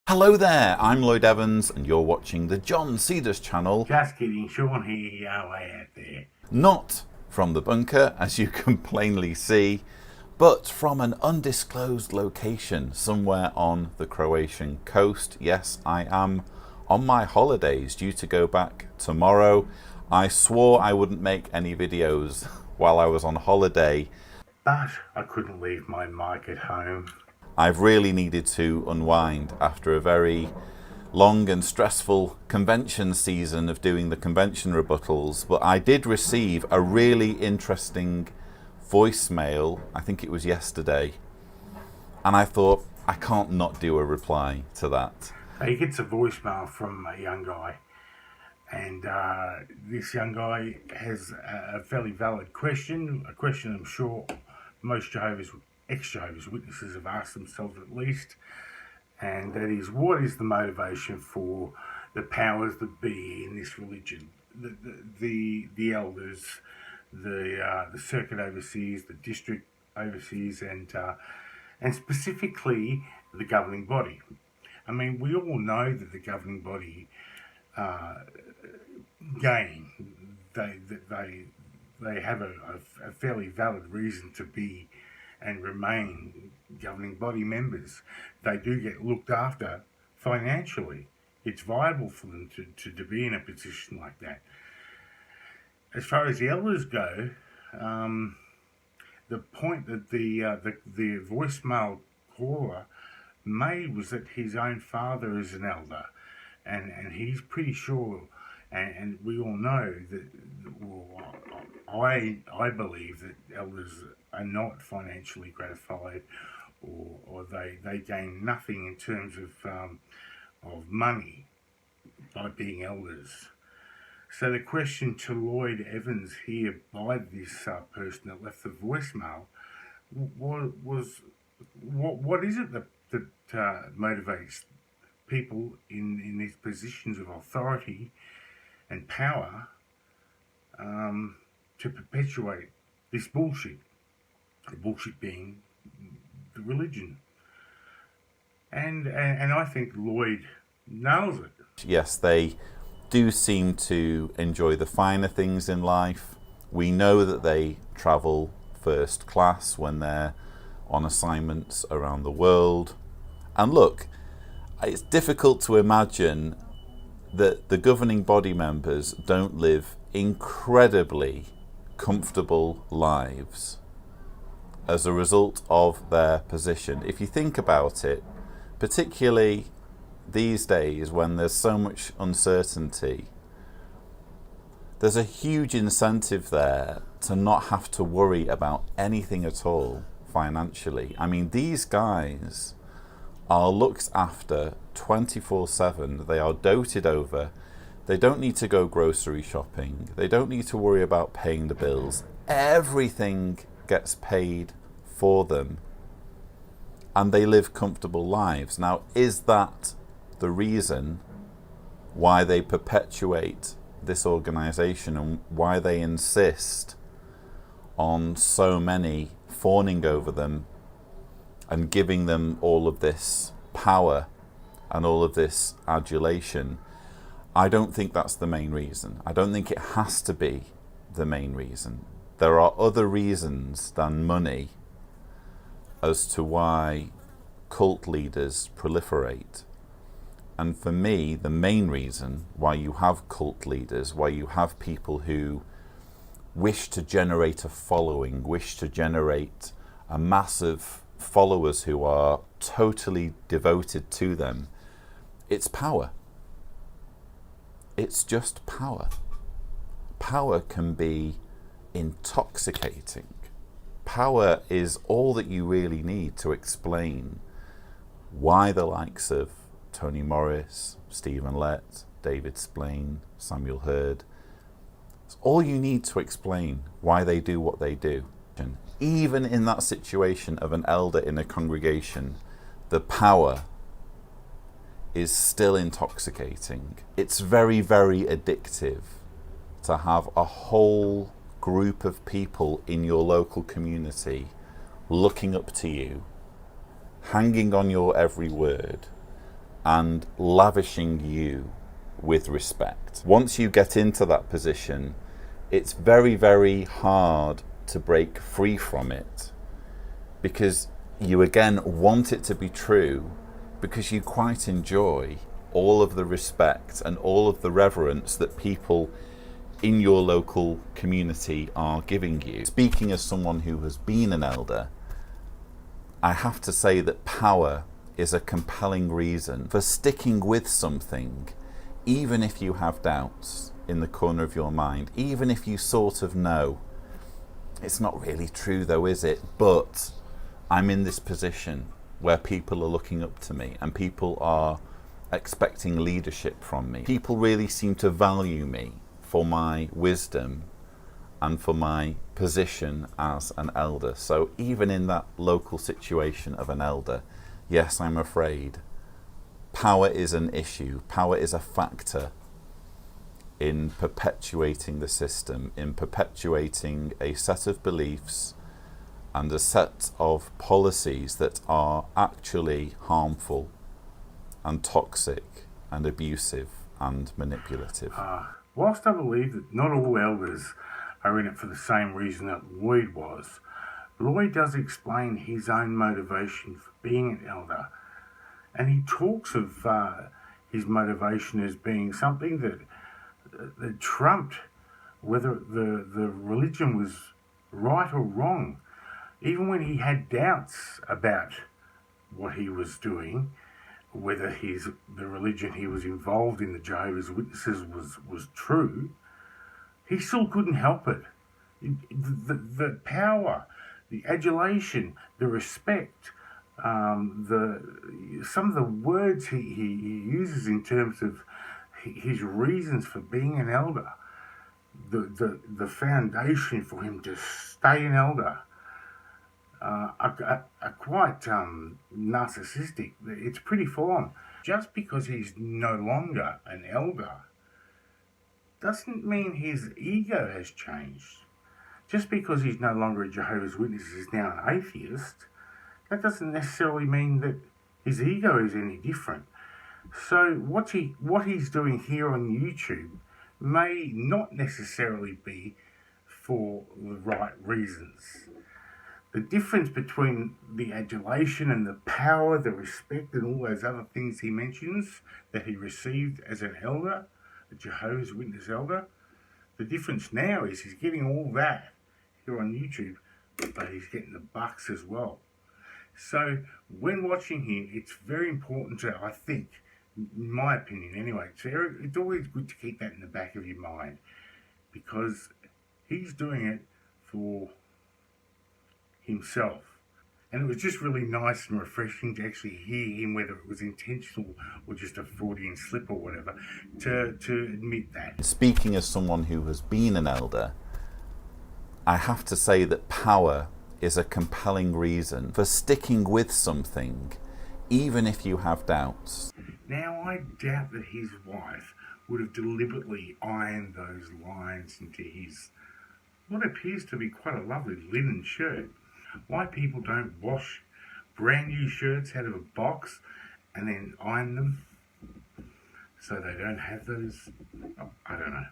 Hello there, I'm Lloyd Evans and you're watching the John Cedars channel. Just kidding, Sean here, you are way out there. Not from the bunker, as you can plainly see, but from an undisclosed location somewhere on the Croatian coast. Yes, I am on my holidays, due to go back tomorrow. I swore I wouldn't make any videos while I was on holiday, But I couldn't leave my mic at home. I've really needed to unwind after a very long and stressful convention season of doing the convention rebuttals, but I did receive a really interesting voicemail, I think it was yesterday, and I thought I can't not do a reply to that. He gets a voicemail from a young guy, and this young guy has a fairly valid question, a question I'm sure most ExJw's witnesses have asked themselves at least, and that is, what is the motivation for the powers that be in this religion? The elders, the circuit overseas, the district overseas, and specifically the governing body. I mean, we all know that the governing body they have a fairly valid reason to be and remain governing body members. They do get looked after financially. It's viable for them to be in a position like that. As far as the elders go, the point that the voicemail caller made was that his own father is an elder, and he's pretty sure, and we all know that, well, I believe that elders are not financially gratified, or they gain nothing in terms of money by being elders. So the question to Lloyd Evans here by this person that left the voicemail was what is it that motivates people in these positions of authority and power to perpetuate this bullshit? The bullshit being the religion. And I think Lloyd nails it. Yes, they do seem to enjoy the finer things in life. We know that they travel first class when they're on assignments around the world. And look, it's difficult to imagine that the governing body members don't live incredibly comfortable lives as a result of their position. If you think about it, particularly these days when there's so much uncertainty, there's a huge incentive there to not have to worry about anything at all financially. I mean, these guys are looked after 24/7. They are doted over. They don't need to go grocery shopping. They don't need to worry about paying the bills. Everything gets paid for them, and they live comfortable lives. Now, is that the reason why they perpetuate this organization and why they insist on so many fawning over them and giving them all of this power and all of this adulation? I don't think that's the main reason. I don't think it has to be the main reason. There are other reasons than money as to why cult leaders proliferate. And for me, the main reason why you have cult leaders, why you have people who wish to generate a following, wish to generate a massive followers who are totally devoted to them, it's power. It's just power. Power can be intoxicating. Power is all that you really need to explain why the likes of Tony Morris, Stephen Lett, David Splain, Samuel Hurd, it's all you need to explain why they do what they do. Even in that situation of an elder in a congregation, the power is still intoxicating. It's very, very addictive to have a whole group of people in your local community looking up to you, hanging on your every word, and lavishing you with respect. Once you get into that position, it's very, very hard to break free from it, because you again want it to be true, because you quite enjoy all of the respect and all of the reverence that people in your local community are giving you. Speaking as someone who has been an elder, I have to say that power is a compelling reason for sticking with something, even if you have doubts in the corner of your mind, even if you sort of know it's not really true though, is it? But I'm in this position where people are looking up to me and people are expecting leadership from me. People really seem to value me for my wisdom and for my position as an elder. So even in that local situation of an elder, yes, I'm afraid power is an issue. Power is a factor in perpetuating the system, in perpetuating a set of beliefs and a set of policies that are actually harmful and toxic and abusive and manipulative. Whilst I believe that not all elders are in it for the same reason that Lloyd was, Lloyd does explain his own motivation for being an elder. And he talks of his motivation as being something that trumped whether the religion was right or wrong. Even when he had doubts about what he was doing, whether the religion he was involved in, the Jehovah's Witnesses, was true, he still couldn't help it. The power, the adulation, the respect, some of the words he uses in terms of his reasons for being an elder, the foundation for him to stay an elder, are quite narcissistic. It's pretty full on. Just because he's no longer an elder doesn't mean his ego has changed. Just because he's no longer a Jehovah's Witness, is now an atheist, that doesn't necessarily mean that his ego is any different. So what he's doing here on YouTube may not necessarily be for the right reasons. The difference between the adulation and the power, the respect, and all those other things he mentions that he received as an elder, a Jehovah's Witness elder, the difference now is he's getting all that here on YouTube, but he's getting the bucks as well. So when watching him, it's very important to, I think, in my opinion anyway, it's always good to keep that in the back of your mind, because he's doing it for himself. And it was just really nice and refreshing to actually hear him, whether it was intentional or just a Freudian slip or whatever, to admit that. Speaking as someone who has been an elder, I have to say that power is a compelling reason for sticking with something, even if you have doubts. Now, I doubt that his wife would have deliberately ironed those lines into his, what appears to be quite a lovely linen shirt. Why people don't wash brand new shirts out of a box and then iron them so they don't have those, I don't know.